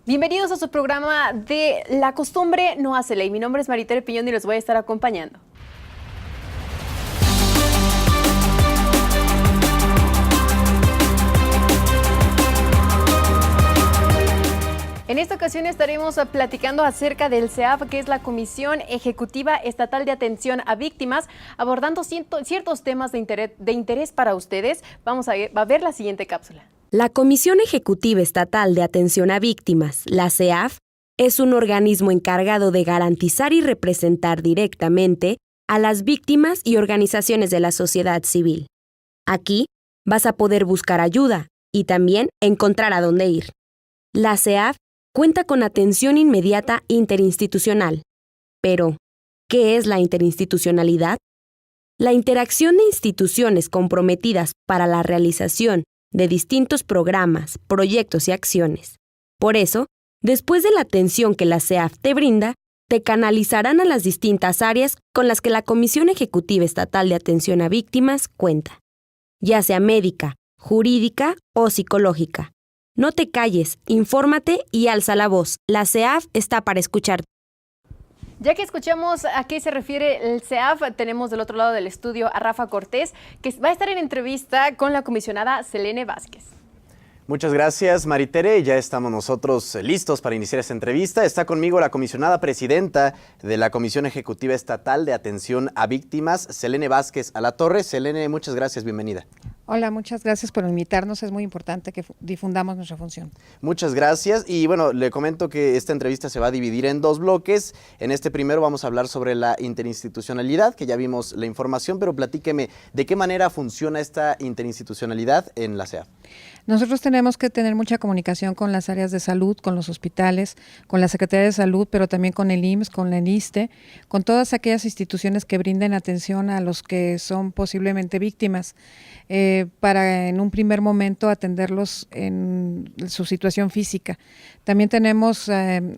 Bienvenidos a su programa de La Costumbre No Hace Ley. Mi nombre es Maritere Piñón y los voy a estar acompañando. En esta ocasión estaremos platicando acerca del CEAV, que es la Comisión Ejecutiva Estatal de Atención a Víctimas, abordando ciertos temas de interés para ustedes. Vamos a ver la siguiente cápsula. La Comisión Ejecutiva Estatal de Atención a Víctimas, la CEAV, es un organismo encargado de garantizar y representar directamente a las víctimas y organizaciones de la sociedad civil. Aquí vas a poder buscar ayuda y también encontrar a dónde ir. La CEAV cuenta con atención inmediata interinstitucional. Pero, ¿qué es la interinstitucionalidad? La interacción de instituciones comprometidas para la realización de distintos programas, proyectos y acciones. Por eso, después de la atención que la CEAV te brinda, te canalizarán a las distintas áreas con las que la Comisión Ejecutiva Estatal de Atención a Víctimas cuenta, ya sea médica, jurídica o psicológica. No te calles, infórmate y alza la voz. La CEAV está para escucharte. Ya que escuchamos a qué se refiere el CEAV, tenemos del otro lado del estudio a Rafa Cortés, que va a estar en entrevista con la comisionada Selene Vázquez. Muchas gracias, Maritere. Ya estamos nosotros listos para iniciar esta entrevista. Está conmigo la comisionada presidenta de la Comisión Ejecutiva Estatal de Atención a Víctimas, Selene Vázquez Alatorre. Selene, muchas gracias, bienvenida. Hola, muchas gracias por invitarnos. Es muy importante que difundamos nuestra función. Muchas gracias. Y bueno, le comento que esta entrevista se va a dividir en dos bloques. En este primero vamos a hablar sobre la interinstitucionalidad, que ya vimos la información, pero platíqueme, ¿de qué manera funciona esta interinstitucionalidad en la CEAV? Nosotros tenemos que tener mucha comunicación con las áreas de salud, con los hospitales, con la Secretaría de Salud, pero también con el IMSS, con el ISSSTE, con todas aquellas instituciones que brinden atención a los que son posiblemente víctimas, para en un primer momento atenderlos en su situación física. También tenemos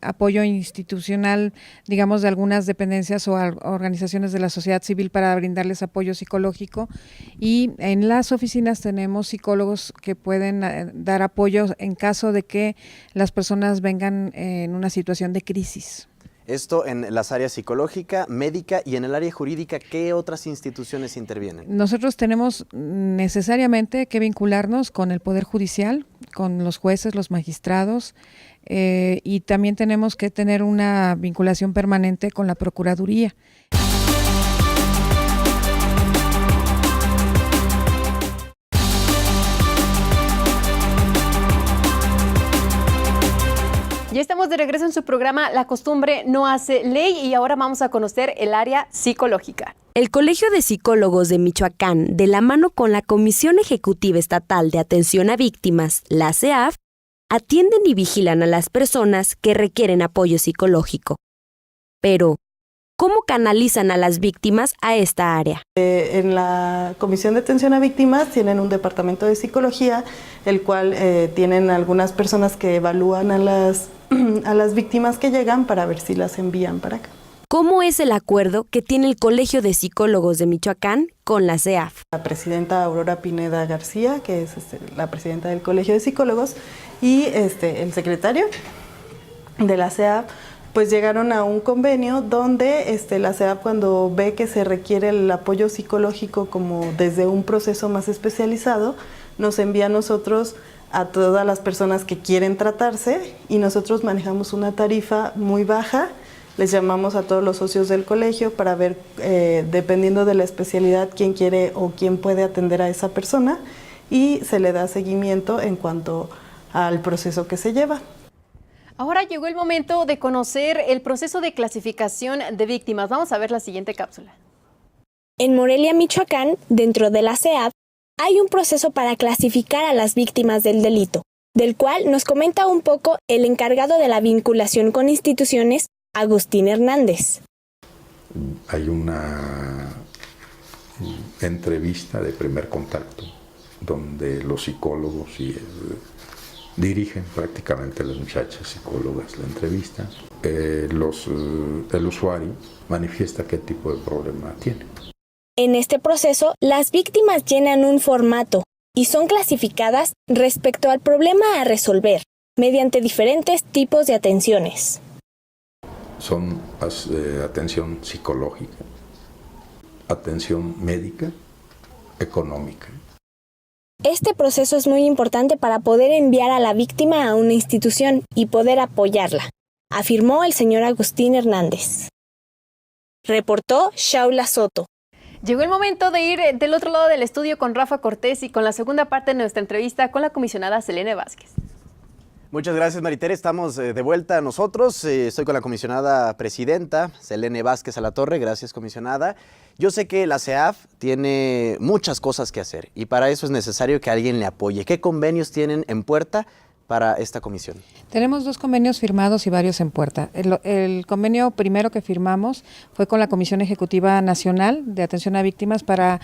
apoyo institucional, digamos, de algunas dependencias o organizaciones de la sociedad civil para brindarles apoyo psicológico, y en las oficinas tenemos psicólogos que pueden dar apoyo en caso de que las personas vengan en una situación de crisis. Esto en las áreas psicológica, médica y en el área jurídica, ¿qué otras instituciones intervienen? Nosotros tenemos necesariamente que vincularnos con el Poder Judicial, con los jueces, los magistrados, y también tenemos que tener una vinculación permanente con la Procuraduría. Ya estamos de regreso en su programa La Costumbre No Hace Ley y ahora vamos a conocer el área psicológica. El Colegio de Psicólogos de Michoacán, de la mano con la Comisión Ejecutiva Estatal de Atención a Víctimas, la CEAV, atienden y vigilan a las personas que requieren apoyo psicológico. Pero, ¿cómo canalizan a las víctimas a esta área? En la Comisión de Atención a Víctimas tienen un departamento de psicología, el cual tienen algunas personas que evalúan a las víctimas que llegan para ver si las envían para acá. ¿Cómo es el acuerdo que tiene el Colegio de Psicólogos de Michoacán con la CEAV? La presidenta Aurora Pineda García, que es la presidenta del Colegio de Psicólogos, y el secretario de la CEAV, pues llegaron a un convenio donde la CEAV, cuando ve que se requiere el apoyo psicológico como desde un proceso más especializado, nos envía a nosotros a todas las personas que quieren tratarse, y nosotros manejamos una tarifa muy baja. Les llamamos a todos los socios del colegio para ver, dependiendo de la especialidad, quién quiere o quién puede atender a esa persona, y se le da seguimiento en cuanto al proceso que se lleva. Ahora llegó el momento de conocer el proceso de clasificación de víctimas. Vamos a ver la siguiente cápsula. En Morelia, Michoacán, dentro de la CEAV, hay un proceso para clasificar a las víctimas del delito, del cual nos comenta un poco el encargado de la vinculación con instituciones, Agustín Hernández. Hay una entrevista de primer contacto donde los psicólogos y Dirigen prácticamente las muchachas psicólogas la entrevista. El usuario manifiesta qué tipo de problema tiene. En este proceso, las víctimas llenan un formato y son clasificadas respecto al problema a resolver, mediante diferentes tipos de atenciones. Son atención psicológica, atención médica, económica. Este proceso es muy importante para poder enviar a la víctima a una institución y poder apoyarla, afirmó el señor Agustín Hernández. Reportó Shaula Soto. Llegó el momento de ir del otro lado del estudio con Rafa Cortés y con la segunda parte de nuestra entrevista con la comisionada Selene Vázquez. Muchas gracias, Maritere. Estamos de vuelta nosotros. Estoy con la comisionada presidenta, Selene Vázquez Alatorre. Gracias, comisionada. Yo sé que la CEAF tiene muchas cosas que hacer y para eso es necesario que alguien le apoye. ¿Qué convenios tienen en puerta para esta comisión? Tenemos 2 convenios firmados y varios en puerta. El convenio primero que firmamos fue con la Comisión Ejecutiva Nacional de Atención a Víctimas para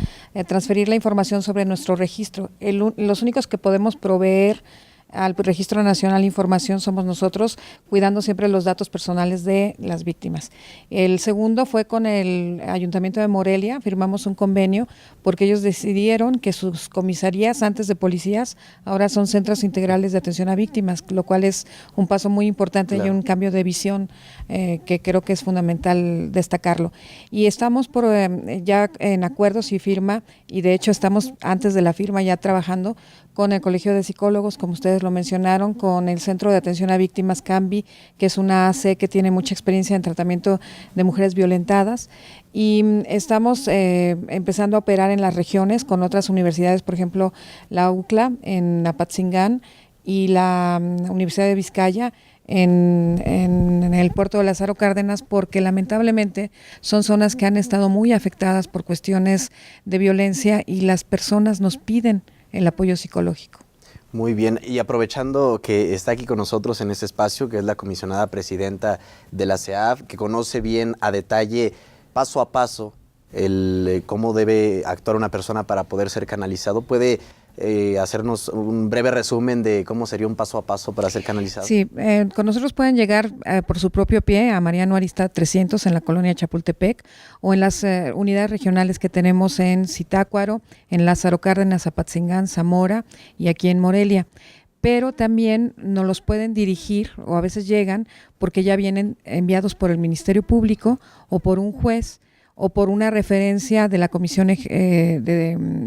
transferir la información sobre nuestro registro. Los únicos que podemos proveer al Registro Nacional de Información somos nosotros, cuidando siempre los datos personales de las víctimas. El segundo fue con el Ayuntamiento de Morelia, firmamos un convenio porque ellos decidieron que sus comisarías antes de policías ahora son centros integrales de atención a víctimas, lo cual es un paso muy importante y un cambio de visión que creo que es fundamental destacarlo. Y estamos ya en acuerdos y firma, y de hecho estamos antes de la firma ya trabajando con el Colegio de Psicólogos, como ustedes lo mencionaron, con el Centro de Atención a Víctimas CAMBI, que es una AC que tiene mucha experiencia en tratamiento de mujeres violentadas, y estamos empezando a operar en las regiones con otras universidades, por ejemplo, la UCLA en Apatzingán y la Universidad de Vizcaya en el puerto de Lázaro Cárdenas, porque lamentablemente son zonas que han estado muy afectadas por cuestiones de violencia y las personas nos piden el apoyo psicológico. Muy bien, y aprovechando que está aquí con nosotros en este espacio, que es la comisionada presidenta de la CEAF, que conoce bien a detalle, paso a paso, cómo debe actuar una persona para poder ser canalizado, ¿puede hacernos un breve resumen de cómo sería un paso a paso para ser canalizado? Sí, con nosotros pueden llegar por su propio pie a Mariano Arista 300 en la colonia Chapultepec o en las unidades regionales que tenemos en Zitácuaro, en Lázaro Cárdenas, Apatzingán, Zamora y aquí en Morelia. Pero también nos los pueden dirigir o a veces llegan porque ya vienen enviados por el Ministerio Público o por un juez o por una referencia de la Comisión de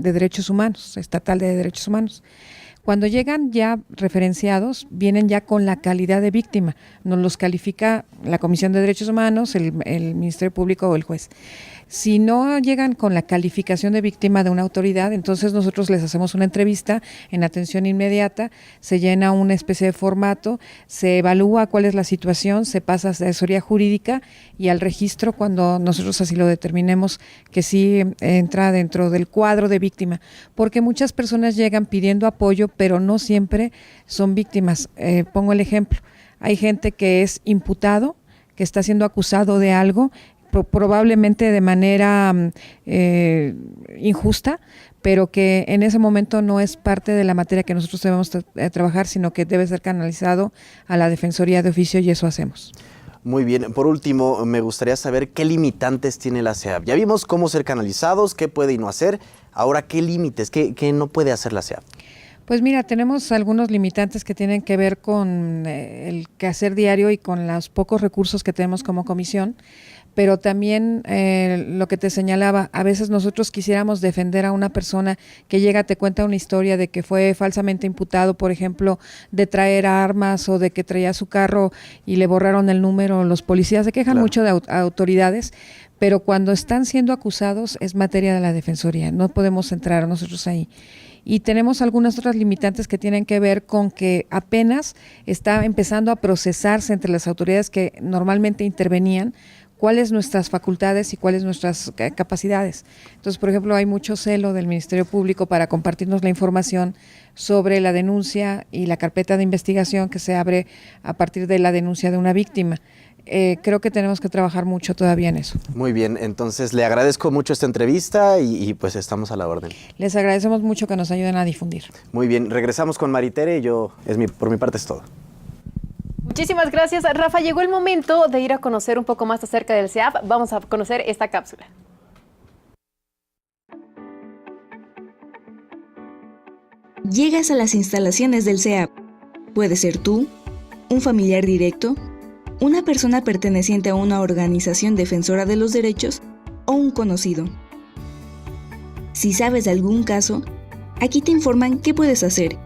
Derechos Humanos, Estatal de Derechos Humanos. Cuando llegan ya referenciados, vienen ya con la calidad de víctima. Nos los califica la Comisión de Derechos Humanos, el Ministerio Público o el juez. Si no llegan con la calificación de víctima de una autoridad, entonces nosotros les hacemos una entrevista en atención inmediata, se llena una especie de formato, se evalúa cuál es la situación, se pasa a asesoría jurídica y al registro cuando nosotros así lo determinemos que sí entra dentro del cuadro de víctima, porque muchas personas llegan pidiendo apoyo, pero no siempre son víctimas. Pongo el ejemplo, hay gente que es imputado, que está siendo acusado de algo, probablemente de manera injusta, pero que en ese momento no es parte de la materia que nosotros debemos trabajar, sino que debe ser canalizado a la Defensoría de Oficio y eso hacemos. Muy bien. Por último, me gustaría saber qué limitantes tiene la CEAF. Ya vimos cómo ser canalizados, qué puede y no hacer. Ahora, ¿qué límites, qué no puede hacer la CEAF? Pues mira, tenemos algunos limitantes que tienen que ver con el quehacer diario y con los pocos recursos que tenemos como comisión, pero también lo que te señalaba, a veces nosotros quisiéramos defender a una persona que llega, te cuenta una historia de que fue falsamente imputado, por ejemplo, de traer armas o de que traía su carro y le borraron el número. Los policías se quejan mucho de autoridades, pero cuando están siendo acusados es materia de la Defensoría, no podemos entrar nosotros ahí. Y tenemos algunas otras limitantes que tienen que ver con que apenas está empezando a procesarse entre las autoridades que normalmente intervenían cuáles nuestras facultades y cuáles nuestras capacidades. Entonces, por ejemplo, hay mucho celo del Ministerio Público para compartirnos la información sobre la denuncia y la carpeta de investigación que se abre a partir de la denuncia de una víctima. creo que tenemos que trabajar mucho todavía en eso. Muy bien, entonces le agradezco mucho esta entrevista y pues estamos a la orden. Les agradecemos mucho que nos ayuden a difundir. Muy bien, regresamos con Maritere y por mi parte es todo. Muchísimas gracias, Rafa. Llegó el momento de ir a conocer un poco más acerca del CEAF. Vamos a conocer esta cápsula. Llegas a las instalaciones del CEAF. Puede ser tú, un familiar directo, una persona perteneciente a una organización defensora de los derechos o un conocido. Si sabes de algún caso, aquí te informan qué puedes hacer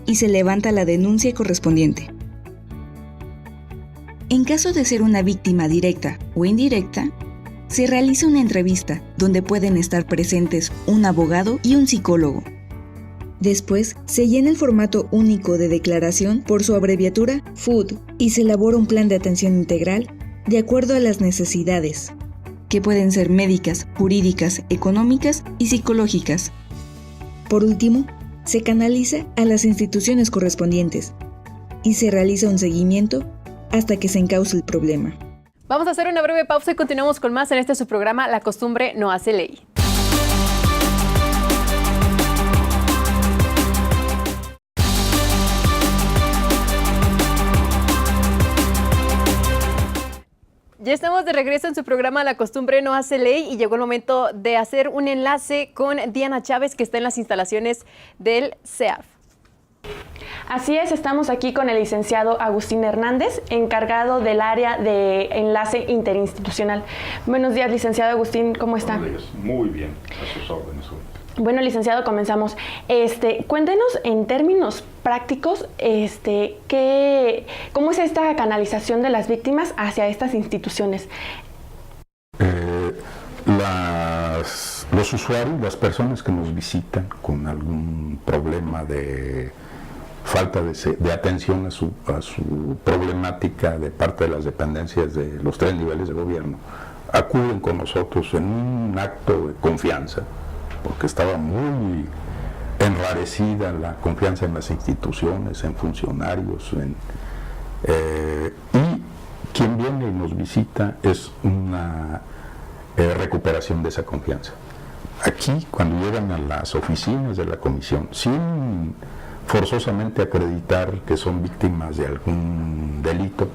y se levanta la denuncia correspondiente. En caso de ser una víctima directa o indirecta, se realiza una entrevista donde pueden estar presentes un abogado y un psicólogo. Después, se llena el formato único de declaración por su abreviatura FUD y se elabora un plan de atención integral de acuerdo a las necesidades, que pueden ser médicas, jurídicas, económicas y psicológicas. Por último, se canaliza a las instituciones correspondientes y se realiza un seguimiento hasta que se encauce el problema. Vamos a hacer una breve pausa y continuamos con más en este su programa La costumbre no hace ley. Ya estamos de regreso en su programa La costumbre no hace ley y llegó el momento de hacer un enlace con Diana Chávez, que está en las instalaciones del CEAF. Así es, estamos aquí con el licenciado Agustín Hernández, encargado del área de enlace interinstitucional. Buenos días, licenciado Agustín, ¿cómo está? Muy bien, a sus órdenes. Bueno, licenciado, comenzamos. Cuéntenos en términos prácticos, ¿cómo es esta canalización de las víctimas hacia estas instituciones? Los usuarios, las personas que nos visitan con algún problema de falta de atención a su problemática de parte de las dependencias de los 3 niveles de gobierno, acuden con nosotros en un acto de confianza, porque estaba muy enrarecida la confianza en las instituciones, en funcionarios, y quien viene y nos visita es una recuperación de esa confianza. Aquí, cuando llegan a las oficinas de la comisión, sin forzosamente acreditar que son víctimas de algún delito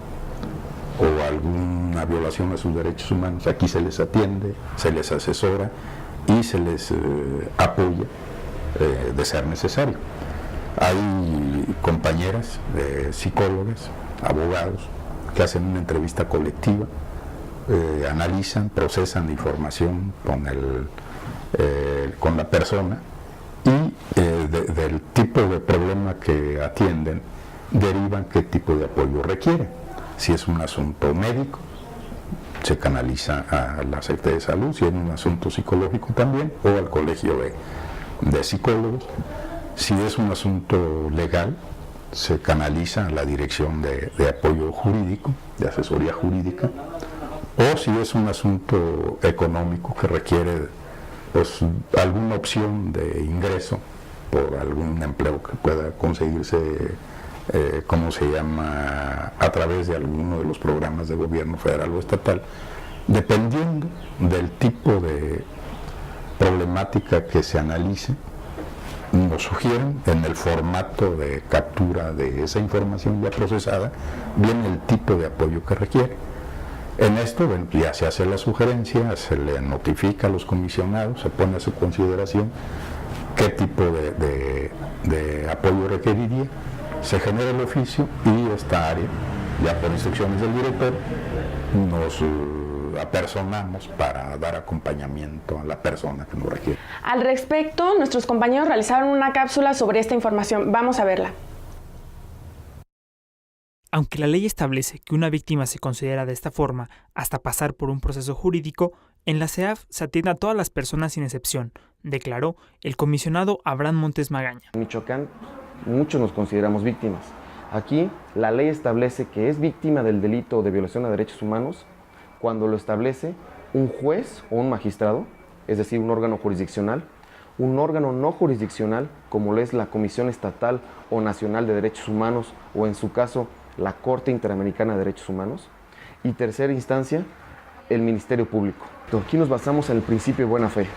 o alguna violación a sus derechos humanos, aquí se les atiende, se les asesora y se les apoya de ser necesario. Hay compañeras, psicólogas, abogados, que hacen una entrevista colectiva, analizan, procesan la información con la persona y del tipo de problema que atienden, derivan qué tipo de apoyo requieren. Si es un asunto médico, se canaliza a la Secretaría de Salud, si es un asunto psicológico también, o al Colegio de Psicólogos. Si es un asunto legal, se canaliza a la Dirección de Apoyo Jurídico, de Asesoría Jurídica, o si es un asunto económico que requiere pues alguna opción de ingreso por algún empleo que pueda conseguirse, a través de alguno de los programas de gobierno federal o estatal, dependiendo del tipo de problemática que se analice, nos sugieren en el formato de captura de esa información ya procesada, viene el tipo de apoyo que requiere. En esto ya se hace la sugerencia, se le notifica a los comisionados, se pone a su consideración qué tipo de apoyo requeriría, se genera el oficio y esta área, ya por instrucciones del director, nos apersonamos para dar acompañamiento a la persona que nos requiere. Al respecto, nuestros compañeros realizaron una cápsula sobre esta información. Vamos a verla. Aunque la ley establece que una víctima se considera de esta forma hasta pasar por un proceso jurídico, en la CEAF se atiende a todas las personas sin excepción, declaró el comisionado Abraham Montes Magaña. En Michoacán, muchos nos consideramos víctimas. Aquí, la ley establece que es víctima del delito de violación a derechos humanos cuando lo establece un juez o un magistrado, es decir, un órgano jurisdiccional, un órgano no jurisdiccional, como lo es la Comisión Estatal o Nacional de Derechos Humanos, o en su caso, la Corte Interamericana de Derechos Humanos, Y tercera instancia, el Ministerio Público. Aquí nos basamos en el principio de buena fe.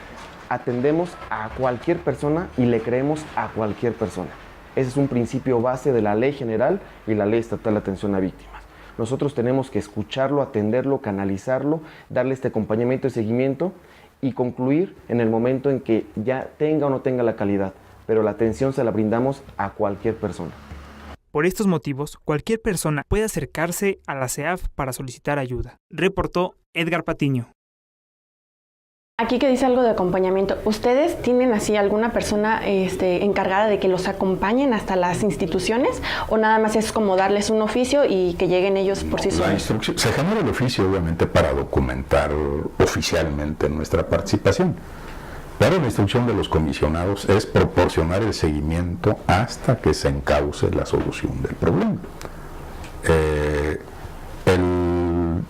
Atendemos a cualquier persona y le creemos a cualquier persona. Ese es un principio base de la Ley General y la Ley Estatal de Atención a Víctimas. Nosotros tenemos que escucharlo, atenderlo, canalizarlo, darle este acompañamiento y seguimiento y concluir en el momento en que ya tenga o no tenga la calidad, pero la atención se la brindamos a cualquier persona. Por estos motivos, cualquier persona puede acercarse a la CEAF para solicitar ayuda, reportó Edgar Patiño. Aquí que dice algo de acompañamiento, ¿ustedes tienen así alguna persona encargada de que los acompañen hasta las instituciones o nada más es como darles un oficio y que lleguen ellos por sí solos? La instrucción, se genera el oficio obviamente para documentar oficialmente nuestra participación, pero la instrucción de los comisionados es proporcionar el seguimiento hasta que se encauce la solución del problema.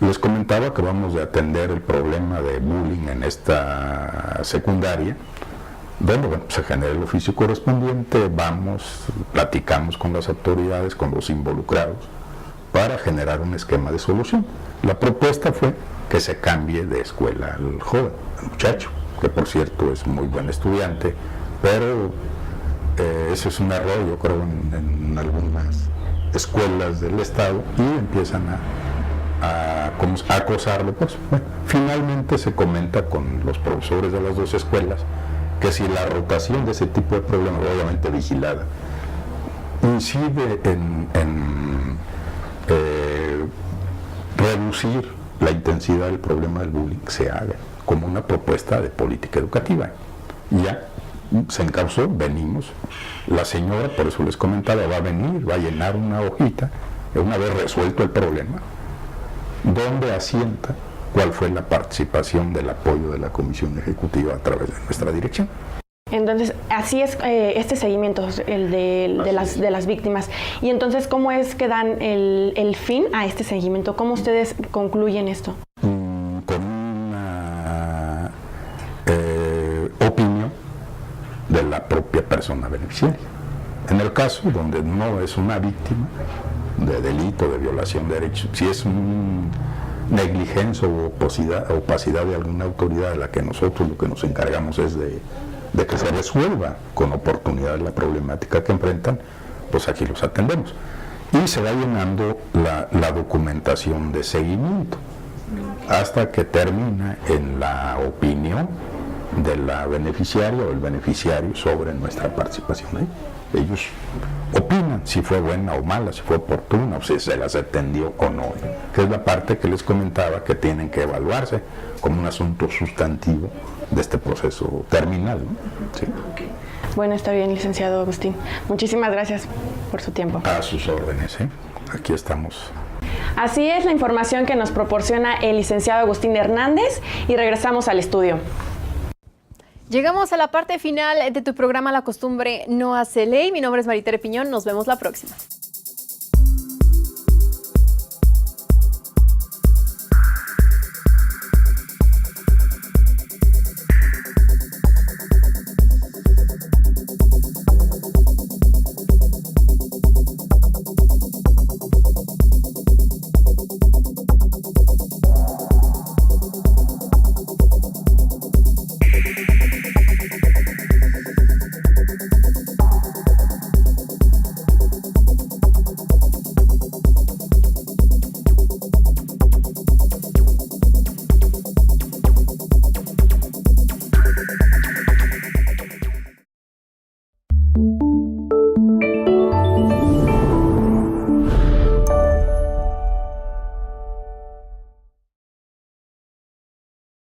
Les comentaba que vamos a atender el problema de bullying en esta secundaria, donde se genera el oficio correspondiente, platicamos con las autoridades, con los involucrados, para generar un esquema de solución. La propuesta fue que se cambie de escuela al joven, al muchacho, que por cierto es muy buen estudiante, pero eso es un error, yo creo, en algunas escuelas del Estado, y empiezan a acosarlo. Pues, bueno, finalmente se comenta con los profesores de las dos escuelas que si la rotación de ese tipo de problemas, obviamente vigilada, incide en reducir la intensidad del problema del bullying, se haga como una propuesta de política educativa. Ya se encauzó, venimos, la señora, por eso les comentaba, va a venir, va a llenar una hojita, una vez resuelto el problema, donde asienta cuál fue la participación del apoyo de la Comisión Ejecutiva a través de nuestra dirección. Entonces, así es este seguimiento, el de las víctimas. Y entonces, ¿cómo es que dan el fin a este seguimiento? ¿Cómo ustedes concluyen esto? Con una opinión de la propia persona beneficiaria. En el caso donde no es una víctima de delito, de violación de derechos, si es negligencia o opacidad de alguna autoridad, de la que nosotros lo que nos encargamos es de que se resuelva con oportunidad la problemática que enfrentan, pues aquí los atendemos. Y se va llenando la documentación de seguimiento hasta que termina en la opinión de la beneficiaria o el beneficiario sobre nuestra participación ahí. Ellos opinan si fue buena o mala, si fue oportuna, o si se las atendió o no, que es la parte que les comentaba que tienen que evaluarse como un asunto sustantivo de este proceso terminal, ¿no? Sí. Bueno, está bien, licenciado Agustín. Muchísimas gracias por su tiempo. A sus órdenes, ¿eh? Aquí estamos. Así es la información que nos proporciona el licenciado Agustín Hernández y regresamos al estudio. Llegamos a la parte final de tu programa La Costumbre No Hace Ley. Mi nombre es Maritere Piñón. Nos vemos la próxima.